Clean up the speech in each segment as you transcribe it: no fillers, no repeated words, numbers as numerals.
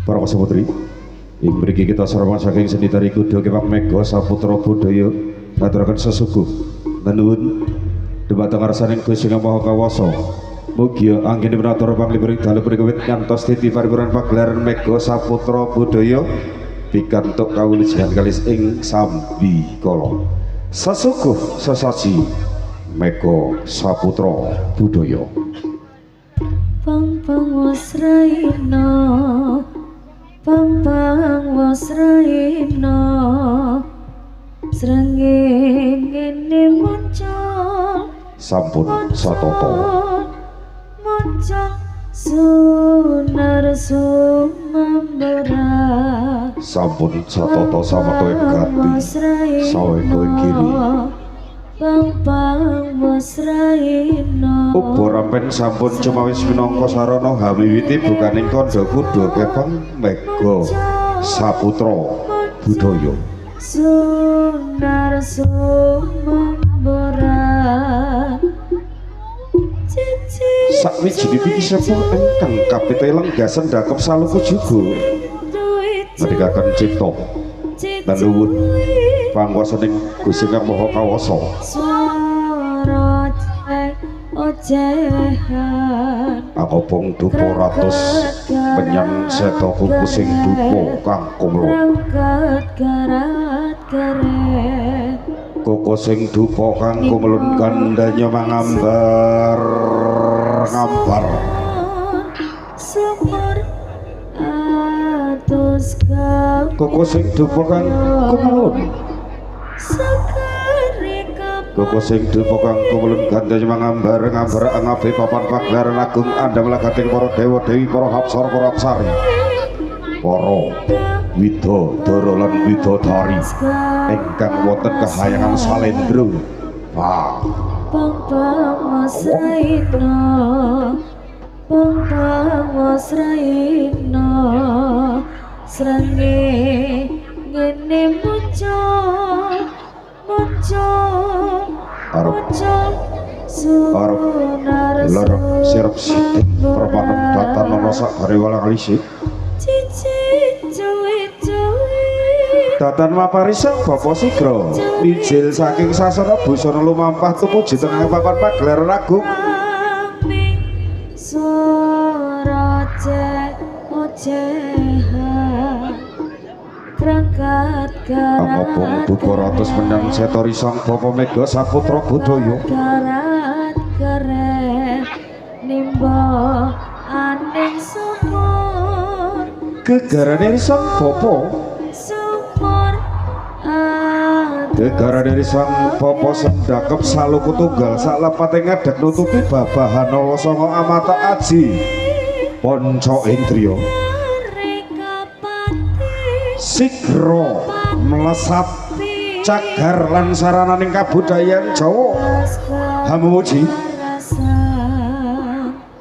Para Pasuputri, mriki kita sarwa saking seni tari kuda Kepang Mega Saputra Budaya ngaturaken sesuguh nuwun dhumateng ngarsaning Gusti Yang Maha Kawasa. Mugi anggen menatur panglipering dalu prikawit ngantos titi paripurna pagelaran Mega Saputra Budaya pikantuk kawulijahan kalis ing sambi kala. Sesuguh sesaji Mega Saputra Budaya. Pang wasraina Pang wasraina srengenge ngene muncul sampun satata muncul sunar sumambara sampun satata samata ing gati saweka ing kiri Pang wasraina uga rampen sampun cumawis minangka sarana hamiwiti bukaning kandha kuda Kepang Mega Saputra Budaya. Sunar sumambara sawijine iki sepuh ingkang kapitelang gasen dakep saluku juga ngendikaken cipta lan nuwun pangwasaning Gusti Kang Maha Kawasa. Swara ocehan Akopong dupa ratus menyang seta kuku sing dupa kang kumlun. Koko sing dupa kang kumlun kandhanya mangambar ngambar. Koko sing dupa kang kumlun. Koko sing dupa kang kumlun kandhanya mangambar ngambar ngabe papan pagelaran agung andhamelaking para dewa dewi para hapsara para apsari. Para widodara lan widodari ingkang wonten kahayangan salendra. Pang wasraina srenge ngene muncul sunar lorok sirep sidik perpanen datan ana sak garewalang alisik datan maparisa bapa sigra mijil saking sasana busana lumampah tumuju tengah papan pagelaran agung Krangkat Angopong dupa ratus menyang setori sang Bapa Mega Saputra Budaya. Karat keren nimba aning sumur Gegarane sang Bapa Gegarane sang Bapa sendakep saluku tunggal saklepate ngadeg nutupi babahana sanga amata aji panca indriya sigra melesat cagar lan sarananing kabudayan Jawa hamemuji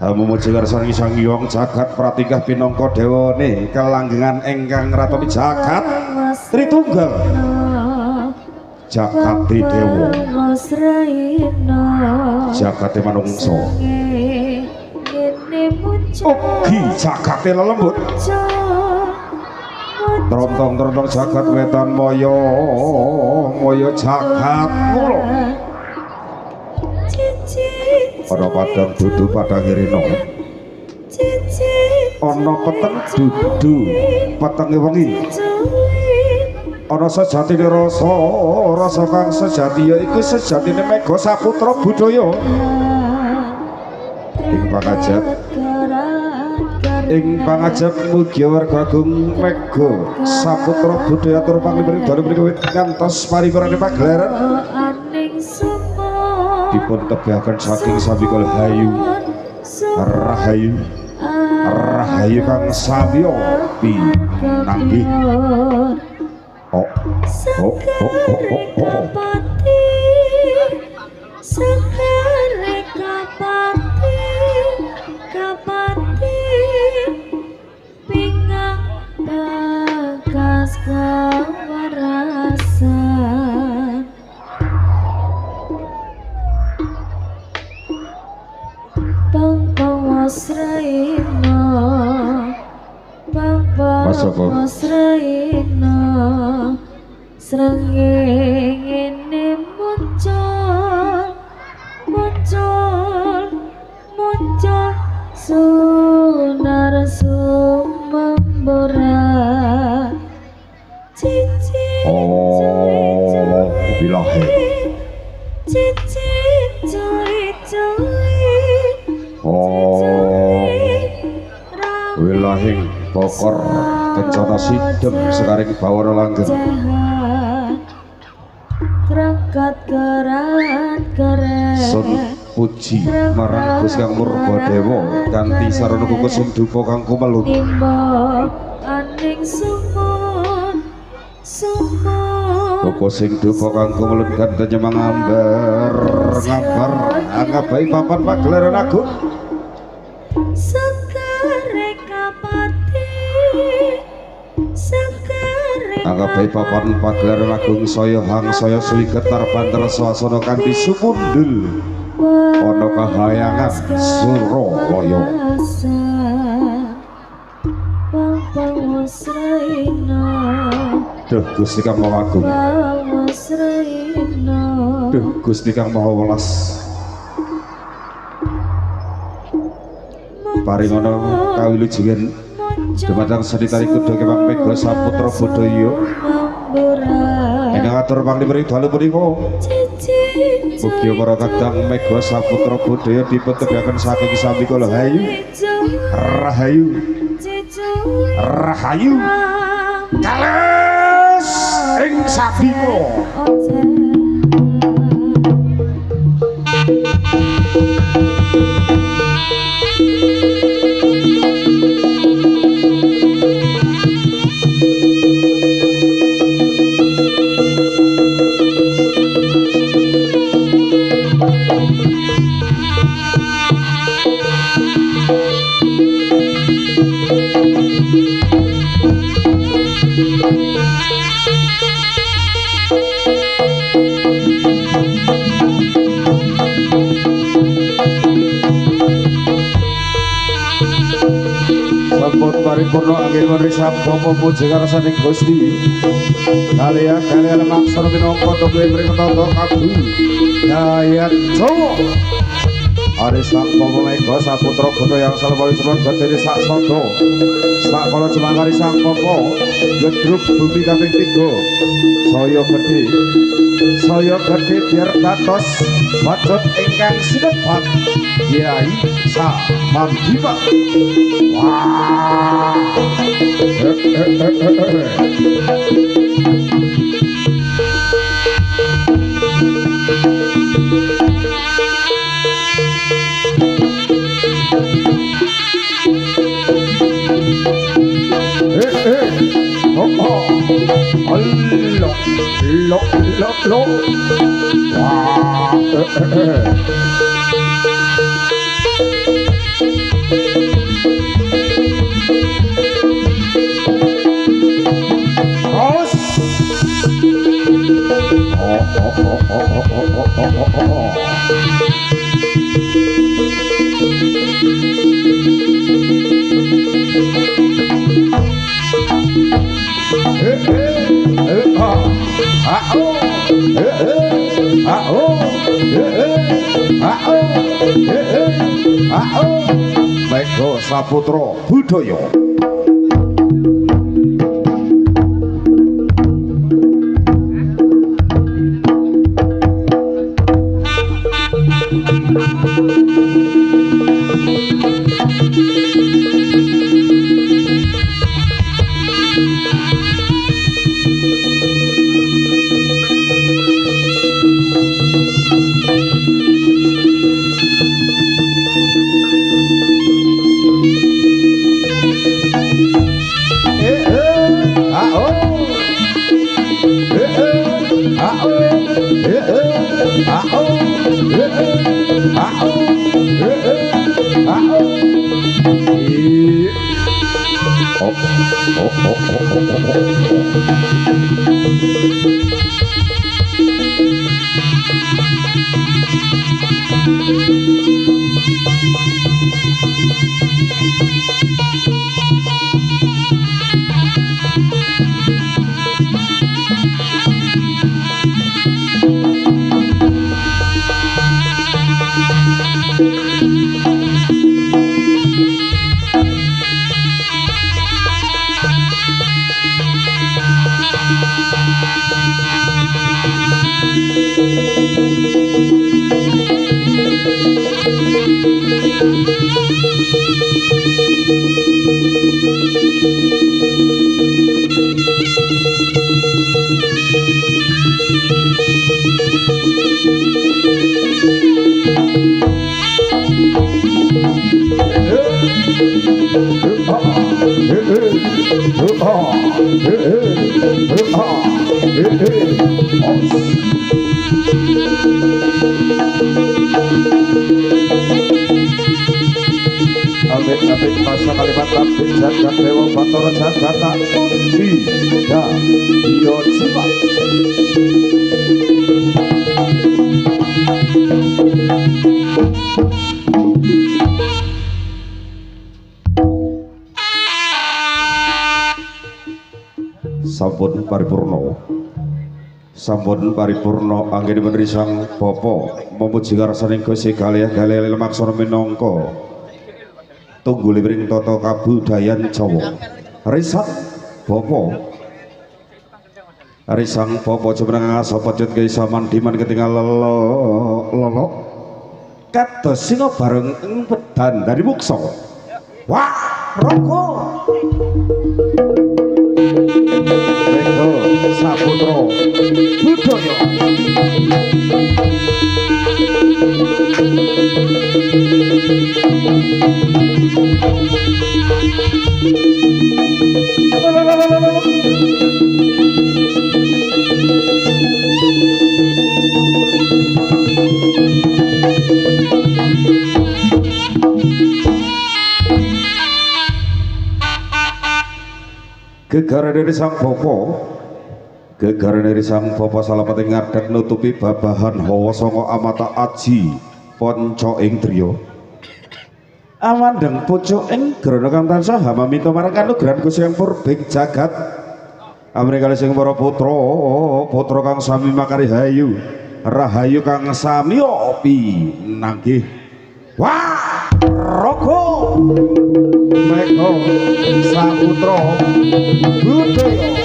hamemuji ngarsangi Sang Hyang Jagat Pratingkah pinangka dewane kelanggengan ingkang ratoni jagat Tritunggal Jagati Dewa Jagate manungsa ugi jagate lelembut trontong-trontong jagat wetan moyo jagat mula ana padang dudu padang irina ana peteng dudu petenge wengi ana sejatine rasa kang sejati yaiku sejatine Mega Saputra Budaya ing pangajab mugia warga agung Mega Saputra Budaya tur panglipuri dalu menika ngantos paripurane pagelaran dipun tebahaken saking sambikala hayu rahayu kang samya pinanggih srengenge muncul sunar sumembara bilahe wilahing pokor kencana sidem sekaring bawana langgeng kerangkat keren sun puji marang Gusti Kang Murbadewa kanthi sarana kukusum dupa kang kumelun aning sumur Bapa sing dupa kang kumelun kanthi nyemang ngambar anggabai papan pagelaran agung anggabai papan pagelaran agung saya hang saya suwi getar banter swasana kanthi sumundul ana kahayangan Suralaya duh Gusti Kang Maha Agung duh Gusti Kang Maha Welas paringana kawilujengan dumateng Senditari Kuda Kepang Mega Saputra Budaya ingkang atur panglipuri dalu punika mugi para kadang Mega Saputra Budaya dipuntebaken saking sambikala rahayu kales ing sabiko paripurna angin merisap bapa puji karasaning Gusti kalian maksana minangka tuwe mrikata kagu daya Jawa Ari Sang Bapa Mega Saputra Budaya yang salawali sebab berdiri sak sodo sak kala cemangkari Sang Bapa gedruk bumi kaping 3 saya gede biar dados bacot ingkang sinebat Kyai Samanggiwa wah Allah lo wah Mega Saputra Budaya. Amit masa kalimat abdi jagat dewa batara jagata Ida Iyo Jiwa sampun paripurna anggenipun risang bapa memuji karsaning Gusti kalih-kalih lemaksana minangka tungguliping tata kabudayan Jawa. Risang bapa jumeneng sapa cut saman diman ketinggal lolo kados singa bareng ing pedan dari muksa. Wah, roko Mega Saputra Budaya. Gegara dari sang bapa salapati ngadeg nutupi babahan hawa sanga amata aji panca ing driya amandeng pucuk ing grana kang tansah hamamita marang kanugrahan Gusti Hyang Purbing jagat amrikali sing para putra kang sami makarihayu rahayu kang sami pinanggih wah roko Mega Saputra Budaya.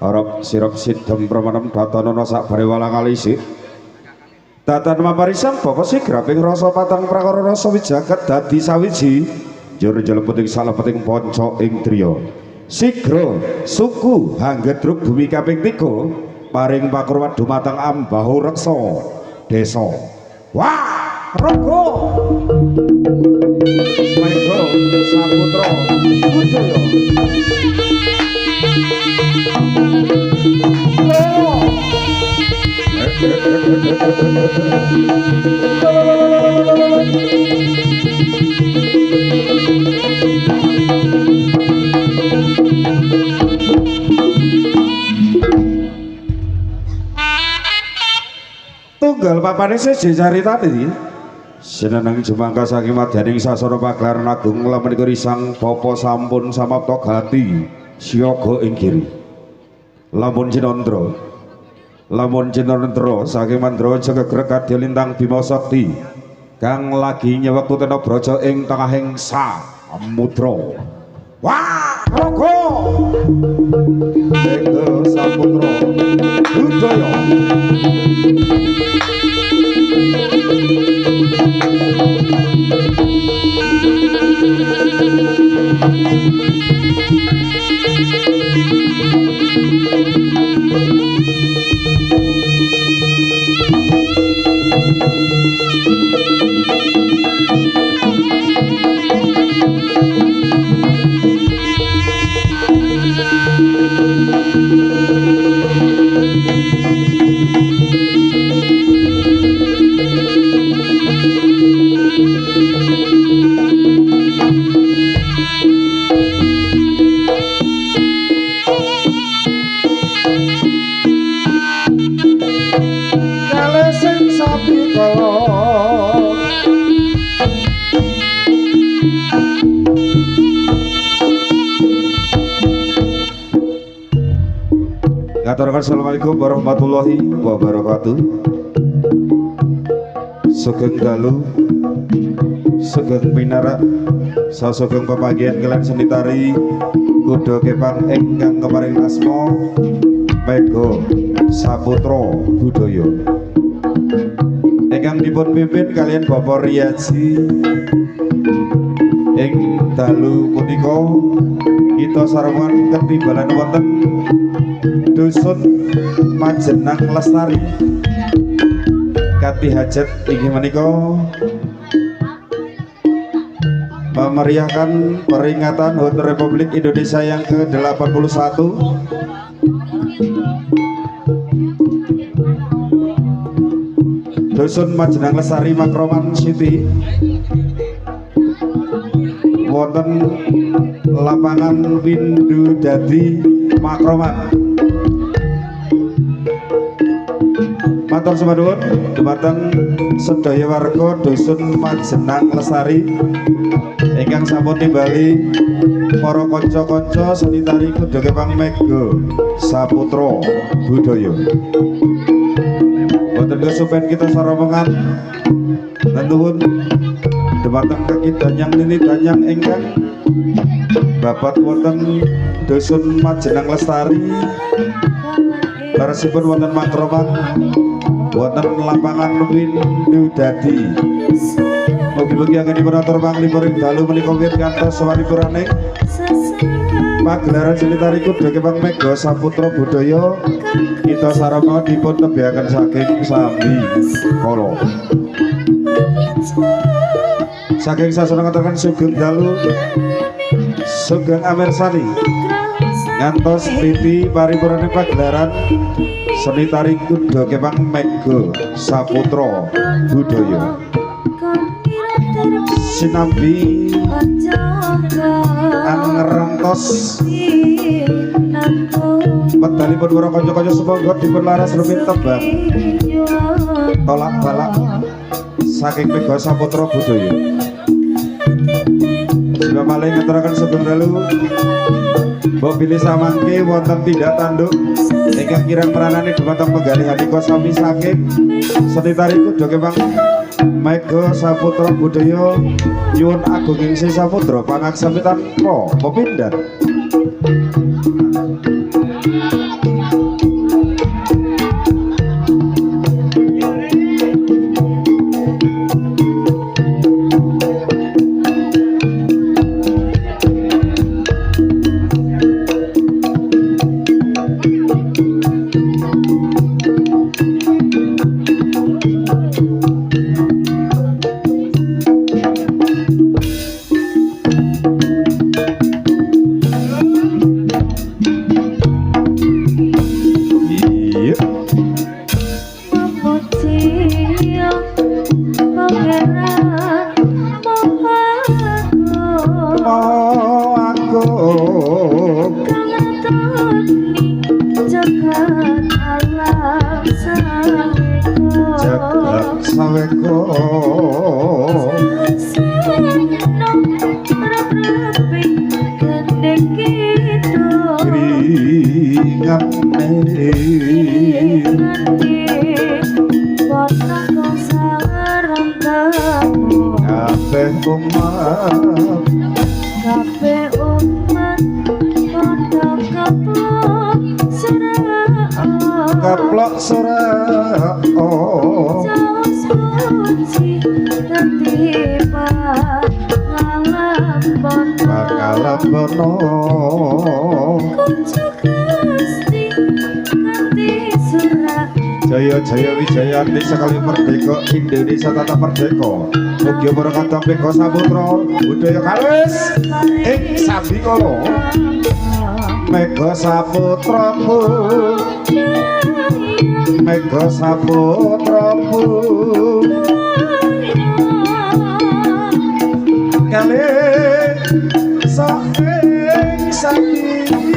Arab sirap sidhem pramanam datanana sak bare walang alisi Tatan maparisang pokok sigra ping rasa patang prakara rasa wijagat dadi sawiji jur jeleputing salah peting ponco ing driya sigra suku hanggedruk bumi kaping 3 paring pakurwan dumateng ambahu reksa desa wah rogo Mego Saputra Budaya tunggal papane siji caritane seneneng jumangka saking madyaning sasana pagelaran agung lamenika risang bapa sampun samapta gati siyaga ing kiri lamun Cinandra saking Mandraja gegrek kadya lintang Bima Sakti kang lagi nyewektu tena braja ing tengahing samudra wah raga Mega Saputra Budaya Assalamualaikum warahmatullahi wabarakatuh. Sugeng dalu, sugeng pinara, sasugeng pepagian kalian seni tari kuda kepang ingkang kemaring asma Mega Saputra Budaya. Ingkang dipun pimpin kalian Bapak Riyaji ing dalu punika kita sarungan ketimbalan wonten Dusun Majenang Lestari Kati hajat inggih menika memeriahkan peringatan HUT Republik Indonesia yang ke-81 Dusun Majenang Lestari Makroman City wonten lapangan Windu Dadi Makroman. Matur sembah dumateng sedaya warga Dusun Majenang Lestari ingkang sampun nimbali para kanca-kanca seni tari kuda kepang Mega Saputra Budaya. Wonten kesupen kita saromongan nuwun dumateng kaki danyang nini danyang ingkang babat wonten Dusun Majenang Lestari leresipun wonten makroman wonten lapangan Windu Dadi. Mugi-mugi anggenipun atur panglipur ing dalu menika wir kantos sawanipuraning pagelaran seni tari kuda kepang Mega Saputra Budaya kita sarana dipun tebihaken saking sami kala. Saking sasana ngaturaken sugeng dalu sugeng amirsani ngantos titi paripurane pagelaran seni tari kuda kepang Mega Saputra Budaya sinambi angerantos medalipun para kanca-kanca sumangga dipun laras rumit tembang tolak balak saking Mega Saputra Budaya. Sila malih ngaturaken sugeng dalu mbok bilih samangke wonten tindak tanduk ingkang kirang peranane dumateng penggalih handika sami saking seni tari kuda kepang Mega Saputra Budaya nyuwun agung ing Samudra pangaksampitan pro pepindhan. agung Kangatoni jagat alam jagat saweko kabeh umat Kabeh umat padha kaplok serak oh Jawas puji ketiba ngalam bono bakalan bono Kunjuk Gusti kanthi surat jaya jaya wijaya sekali merdeka Indonesia tetap merdeka mugi berkata Mega Saputra budaya kalus ing sabikala Mega Saputra pu Mega Saputra pu kali saking saking